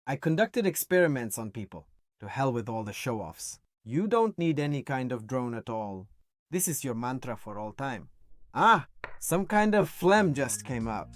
I conducted experiments on people. To hell with all the show-offs. You don't need any kind of drone at all. This is your mantra for all time. Ah, some kind of phlegm just came out.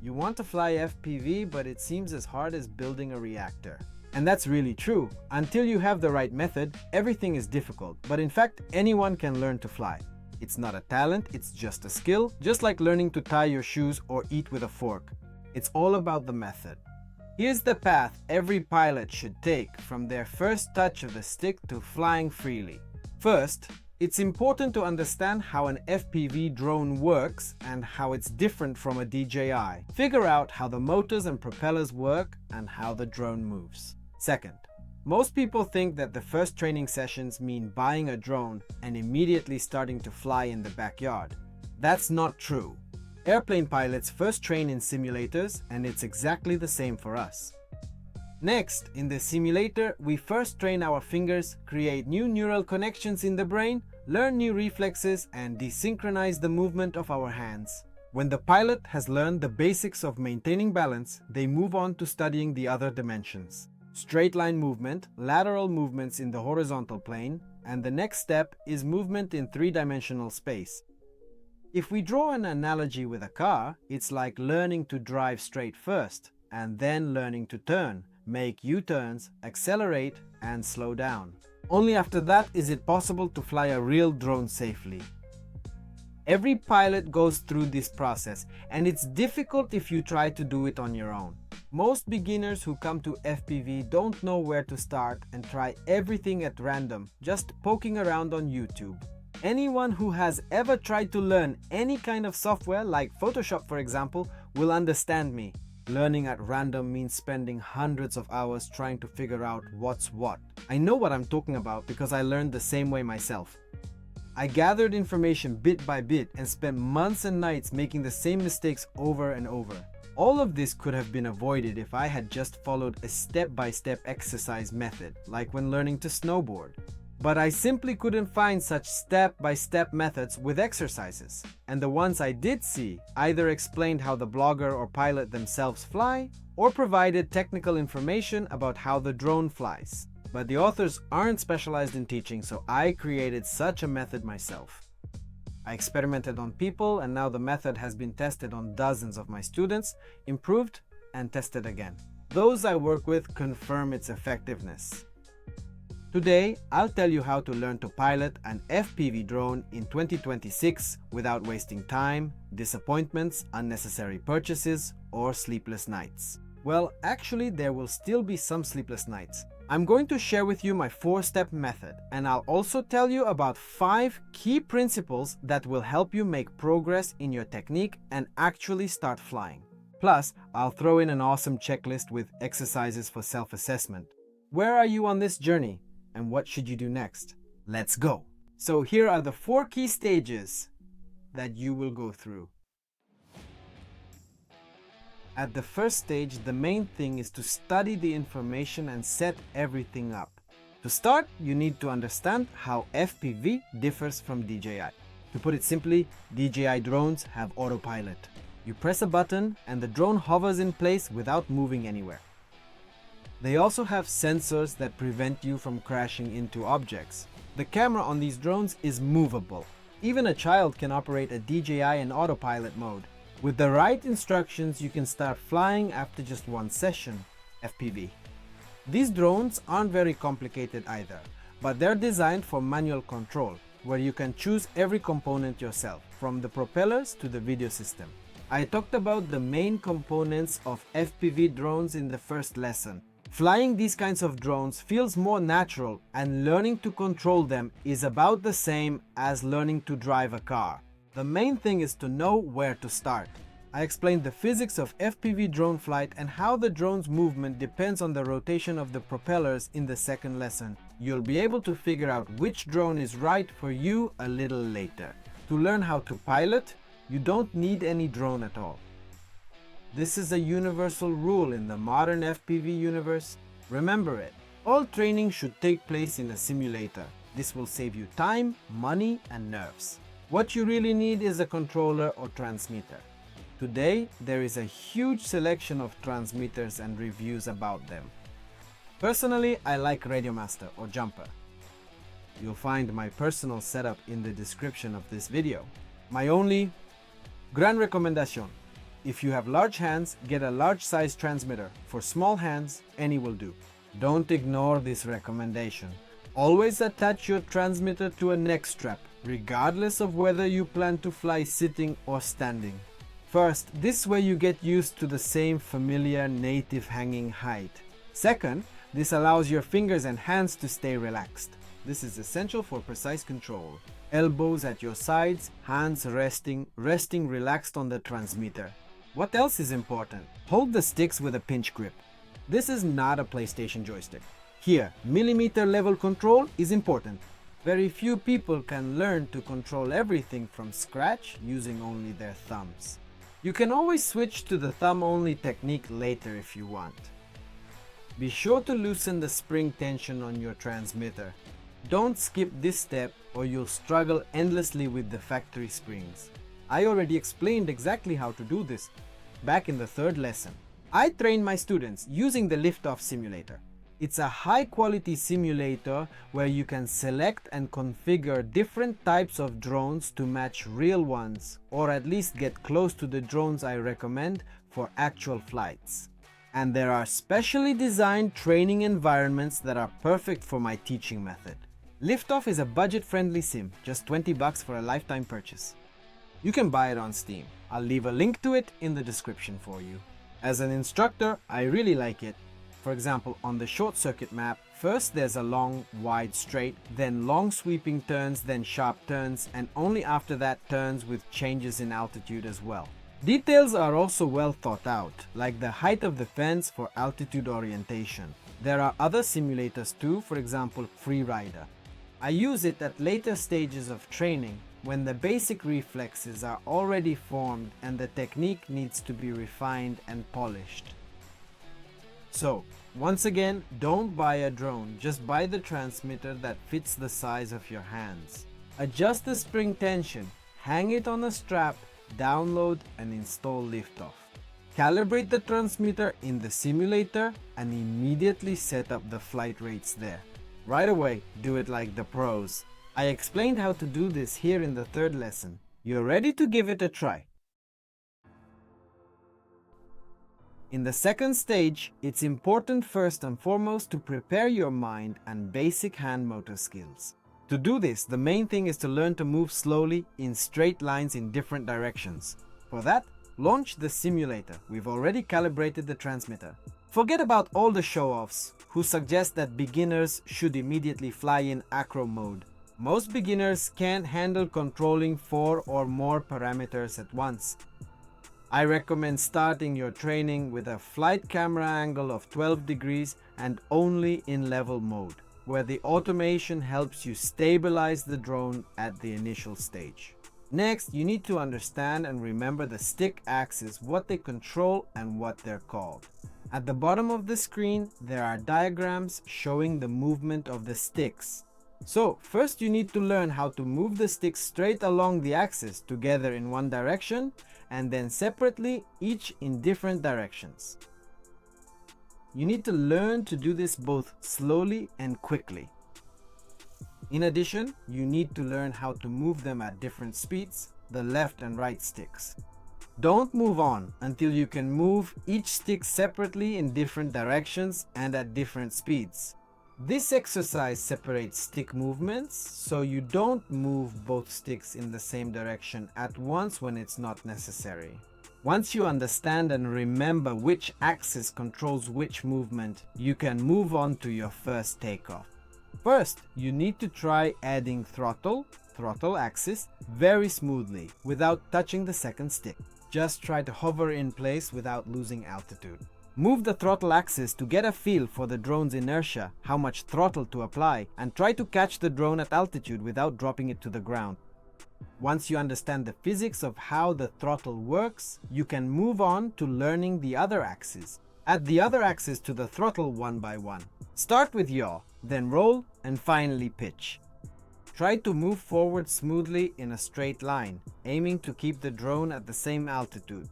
You want to fly FPV, but it seems as hard as building a reactor. And that's really true. Until you have the right method, everything is difficult. But in fact, anyone can learn to fly. It's not a talent, it's just a skill, just like learning to tie your shoes or eat with a fork. It's all about the method. Here's the path every pilot should take from their first touch of the stick to flying freely. First, it's important to understand how an FPV drone works and how it's different from a DJI. Figure out how the motors and propellers work and how the drone moves. Second, most people think that the first training sessions mean buying a drone and immediately starting to fly in the backyard. That's not true. Airplane pilots first train in simulators, and it's exactly the same for us. Next, in the simulator, we first train our fingers, create new neural connections in the brain, learn new reflexes, and desynchronize the movement of our hands. When the pilot has learned the basics of maintaining balance, they move on to studying the other dimensions. Straight line movement, lateral movements in the horizontal plane, and the next step is movement in three-dimensional space. If we draw an analogy with a car, it's like learning to drive straight first, and then learning to turn, make U-turns, accelerate, and slow down. Only after that is it possible to fly a real drone safely. Every pilot goes through this process, and it's difficult if you try to do it on your own. Most beginners who come to FPV don't know where to start and try everything at random, just poking around on YouTube. Anyone who has ever tried to learn any kind of software, like Photoshop for example, will understand me. Learning at random means spending hundreds of hours trying to figure out what's what. I know what I'm talking about because I learned the same way myself. I gathered information bit by bit and spent months and nights making the same mistakes over and over. All of this could have been avoided if I had just followed a step-by-step exercise method, like when learning to snowboard. But I simply couldn't find such step-by-step methods with exercises. And the ones I did see either explained how the blogger or pilot themselves fly, or provided technical information about how the drone flies. But the authors aren't specialized in teaching, so I created such a method myself. I experimented on people, and now the method has been tested on dozens of my students, improved, and tested again. Those I work with confirm its effectiveness. Today, I'll tell you how to learn to pilot an FPV drone in 2026 without wasting time, disappointments, unnecessary purchases, or sleepless nights. Well, actually, there will still be some sleepless nights. I'm going to share with you my 4-step method, and I'll also tell you about 5 key principles that will help you make progress in your technique and actually start flying. Plus, I'll throw in an awesome checklist with exercises for self-assessment. Where are you on this journey? And what should you do next? Let's go! So here are the 4 key stages that you will go through. At the first stage, the main thing is to study the information and set everything up. To start, you need to understand how FPV differs from DJI. To put it simply, DJI drones have autopilot. You press a button and the drone hovers in place without moving anywhere. They also have sensors that prevent you from crashing into objects. The camera on these drones is movable. Even a child can operate a DJI in autopilot mode. With the right instructions, you can start flying after just one session, FPV. These drones aren't very complicated either, but they're designed for manual control, where you can choose every component yourself, from the propellers to the video system. I talked about the main components of FPV drones in the first lesson. Flying these kinds of drones feels more natural, and learning to control them is about the same as learning to drive a car. The main thing is to know where to start. I explained the physics of FPV drone flight and how the drone's movement depends on the rotation of the propellers in the second lesson. You'll be able to figure out which drone is right for you a little later. To learn how to pilot, you don't need any drone at all. This is a universal rule in the modern FPV universe. Remember it. All training should take place in a simulator. This will save you time, money, and nerves. What you really need is a controller or transmitter. Today, there is a huge selection of transmitters and reviews about them. Personally, I like Radiomaster or Jumper. You'll find my personal setup in the description of this video. My only grand recommendation: if you have large hands, get a large size transmitter. For small hands, any will do. Don't ignore this recommendation. Always attach your transmitter to a neck strap, regardless of whether you plan to fly sitting or standing. First, this way you get used to the same familiar native hanging height. Second, this allows your fingers and hands to stay relaxed. This is essential for precise control. Elbows at your sides, hands resting relaxed on the transmitter. What else is important? Hold the sticks with a pinch grip. This is not a PlayStation joystick. Here, millimeter level control is important. Very few people can learn to control everything from scratch using only their thumbs. You can always switch to the thumb-only technique later if you want. Be sure to loosen the spring tension on your transmitter. Don't skip this step or you'll struggle endlessly with the factory springs. I already explained exactly how to do this back in the third lesson. I train my students using the liftoff simulator. It's a high-quality simulator where you can select and configure different types of drones to match real ones, or at least get close to the drones I recommend for actual flights. And there are specially designed training environments that are perfect for my teaching method. Liftoff is a budget-friendly sim, just $20 for a lifetime purchase. You can buy it on Steam. I'll leave a link to it in the description for you. As an instructor, I really like it. For example, on the short circuit map, first there's a long, wide straight, then long sweeping turns, then sharp turns, and only after that turns with changes in altitude as well. Details are also well thought out, like the height of the fence for altitude orientation. There are other simulators too, for example, Freerider. I use it at later stages of training when the basic reflexes are already formed and the technique needs to be refined and polished. So, once again, don't buy a drone, just buy the transmitter that fits the size of your hands. Adjust the spring tension, hang it on a strap, download and install liftoff. Calibrate the transmitter in the simulator and immediately set up the flight rates there. Right away, do it like the pros. I explained how to do this here in the third lesson. You're ready to give it a try. In the second stage, it's important first and foremost to prepare your mind and basic hand motor skills. To do this, the main thing is to learn to move slowly in straight lines in different directions. For that, launch the simulator. We've already calibrated the transmitter. Forget about all the show-offs who suggest that beginners should immediately fly in ACRO mode. Most beginners can't handle controlling 4 or more parameters at once. I recommend starting your training with a flight camera angle of 12 degrees and only in level mode, where the automation helps you stabilize the drone at the initial stage. Next, you need to understand and remember the stick axis, what they control and what they're called. At the bottom of the screen, there are diagrams showing the movement of the sticks. So, first you need to learn how to move the sticks straight along the axis together in one direction, and then separately, each in different directions. You need to learn to do this both slowly and quickly. In addition, you need to learn how to move them at different speeds, the left and right sticks. Don't move on until you can move each stick separately in different directions and at different speeds. This exercise separates stick movements, so you don't move both sticks in the same direction at once when it's not necessary. Once you understand and remember which axis controls which movement, you can move on to your first takeoff. First, you need to try adding throttle axis very smoothly without touching the second stick. Just try to hover in place without losing altitude. Move the throttle axis to get a feel for the drone's inertia, how much throttle to apply, and try to catch the drone at altitude without dropping it to the ground. Once you understand the physics of how the throttle works, you can move on to learning the other axes. Add the other axis to the throttle one by one. Start with yaw, then roll, and finally pitch. Try to move forward smoothly in a straight line, aiming to keep the drone at the same altitude.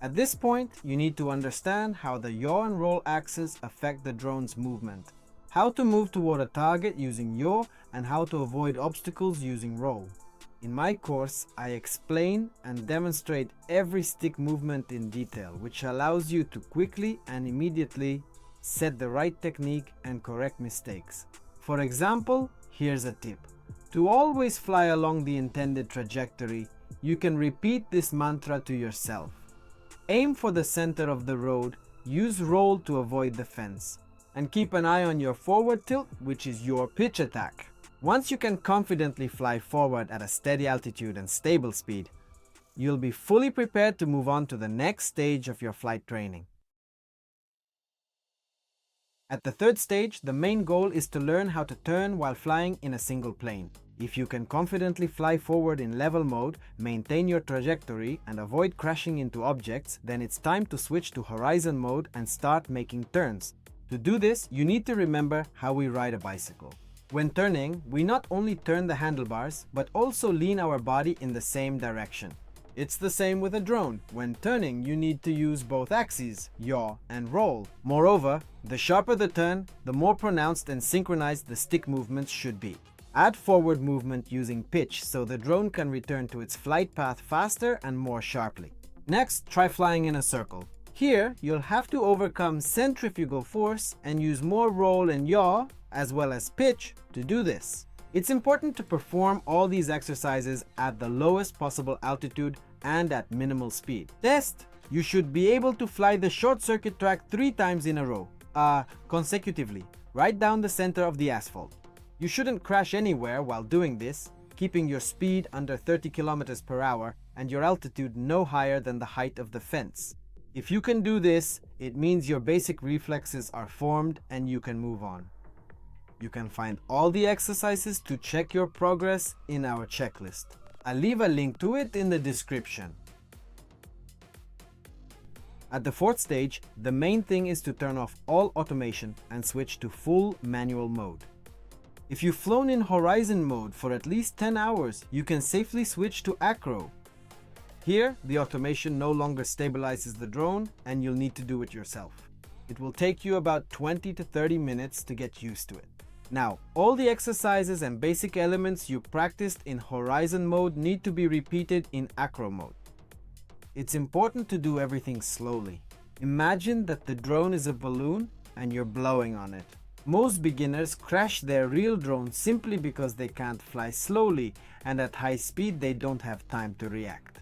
At this point, you need to understand how the yaw and roll axes affect the drone's movement, how to move toward a target using yaw, and how to avoid obstacles using roll. In my course, I explain and demonstrate every stick movement in detail, which allows you to quickly and immediately set the right technique and correct mistakes. For example, here's a tip. To always fly along the intended trajectory, you can repeat this mantra to yourself. Aim for the center of the road, use roll to avoid the fence, and keep an eye on your forward tilt, which is your pitch attack. Once you can confidently fly forward at a steady altitude and stable speed, you'll be fully prepared to move on to the next stage of your flight training. At the third stage, the main goal is to learn how to turn while flying in a single plane. If you can confidently fly forward in level mode, maintain your trajectory, and avoid crashing into objects, then it's time to switch to horizon mode and start making turns. To do this, you need to remember how we ride a bicycle. When turning, we not only turn the handlebars, but also lean our body in the same direction. It's the same with a drone. When turning, you need to use both axes, yaw and roll. Moreover, the sharper the turn, the more pronounced and synchronized the stick movements should be. Add forward movement using pitch so the drone can return to its flight path faster and more sharply. Next, try flying in a circle. Here, you'll have to overcome centrifugal force and use more roll and yaw, as well as pitch, to do this. It's important to perform all these exercises at the lowest possible altitude and at minimal speed. Test! You should be able to fly the short circuit track 3 times in a row, consecutively, right down the center of the asphalt. You shouldn't crash anywhere while doing this, keeping your speed under 30 km per hour and your altitude no higher than the height of the fence. If you can do this, it means your basic reflexes are formed and you can move on. You can find all the exercises to check your progress in our checklist. I'll leave a link to it in the description. At the fourth stage, the main thing is to turn off all automation and switch to full manual mode. If you've flown in horizon mode for at least 10 hours, you can safely switch to ACRO. Here, the automation no longer stabilizes the drone and you'll need to do it yourself. It will take you about 20 to 30 minutes to get used to it. Now, all the exercises and basic elements you practiced in horizon mode need to be repeated in ACRO mode. It's important to do everything slowly. Imagine that the drone is a balloon and you're blowing on it. Most beginners crash their real drone simply because they can't fly slowly and at high speed they don't have time to react.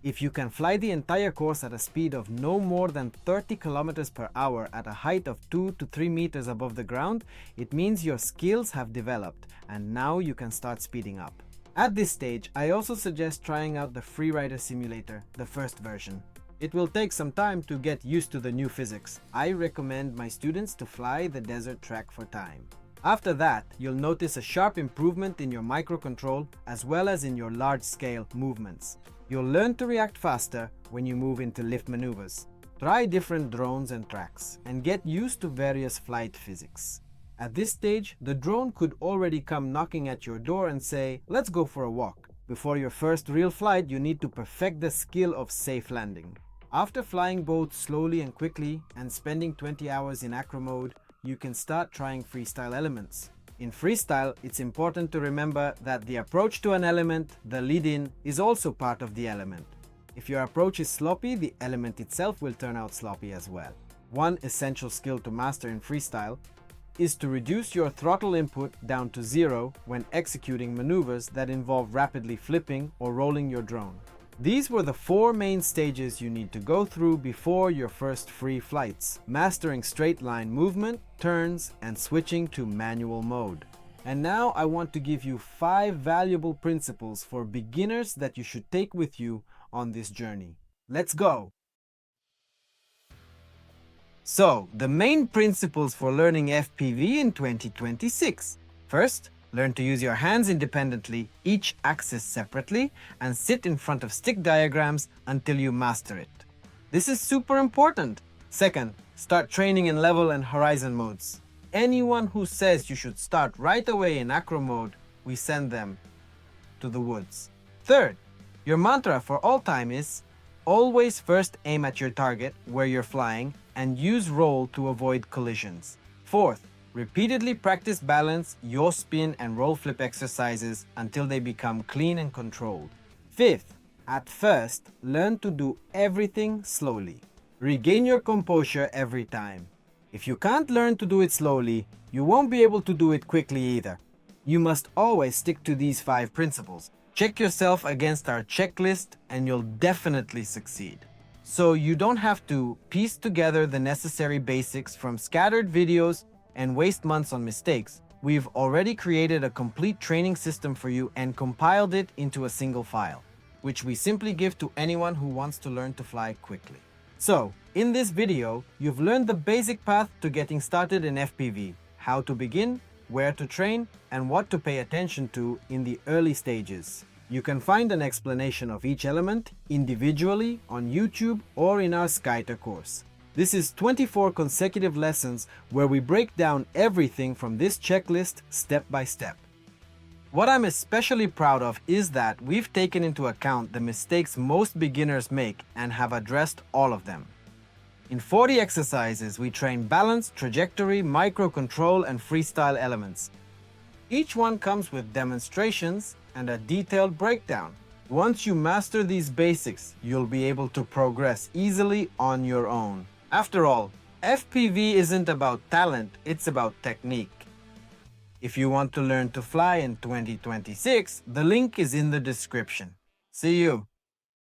If you can fly the entire course at a speed of no more than 30 km per hour at a height of 2 to 3 meters above the ground, it means your skills have developed and now you can start speeding up. At this stage, I also suggest trying out the Freerider Simulator, the first version. It will take some time to get used to the new physics. I recommend my students to fly the desert track for time. After that, you'll notice a sharp improvement in your microcontrol as well as in your large-scale movements. You'll learn to react faster when you move into lift maneuvers. Try different drones and tracks and get used to various flight physics. At this stage, the drone could already come knocking at your door and say, "Let's go for a walk." Before your first real flight, you need to perfect the skill of safe landing. After flying both slowly and quickly and spending 20 hours in ACRO mode, you can start trying freestyle elements. In freestyle, it's important to remember that the approach to an element, the lead-in, is also part of the element. If your approach is sloppy, the element itself will turn out sloppy as well. One essential skill to master in freestyle is to reduce your throttle input down to 0 when executing maneuvers that involve rapidly flipping or rolling your drone. These were the 4 main stages you need to go through before your first free flights, mastering straight line movement, turns, and switching to manual mode. And now I want to give you 5 valuable principles for beginners that you should take with you on this journey. Let's go! So, the main principles for learning FPV in 2026. First, learn to use your hands independently, each axis separately, and sit in front of stick diagrams until you master it. This is super important. Second, start training in level and horizon modes. Anyone who says you should start right away in ACRO mode, we send them to the woods. Third, your mantra for all time is, Always first aim at your target where you're flying and use roll to avoid collisions. Fourth, repeatedly practice balance, yaw spin, and roll flip exercises until they become clean and controlled. Fifth, at first, learn to do everything slowly. Regain your composure every time. If you can't learn to do it slowly, you won't be able to do it quickly either. You must always stick to these 5 principles. Check yourself against our checklist and you'll definitely succeed. So you don't have to piece together the necessary basics from scattered videos and waste months on mistakes. We've already created a complete training system for you and compiled it into a single file, which we simply give to anyone who wants to learn to fly quickly. So, in this video, you've learned the basic path to getting started in FPV, how to begin, where to train, and what to pay attention to in the early stages. You can find an explanation of each element individually on YouTube or in our Skyter course. This is 24 consecutive lessons where we break down everything from this checklist step by step. What I'm especially proud of is that we've taken into account the mistakes most beginners make and have addressed all of them. In 40 exercises, we train balance, trajectory, microcontrol, and freestyle elements. Each one comes with demonstrations and a detailed breakdown. Once you master these basics, you'll be able to progress easily on your own. After all, FPV isn't about talent, it's about technique. If you want to learn to fly in 2026, the link is in the description. See you!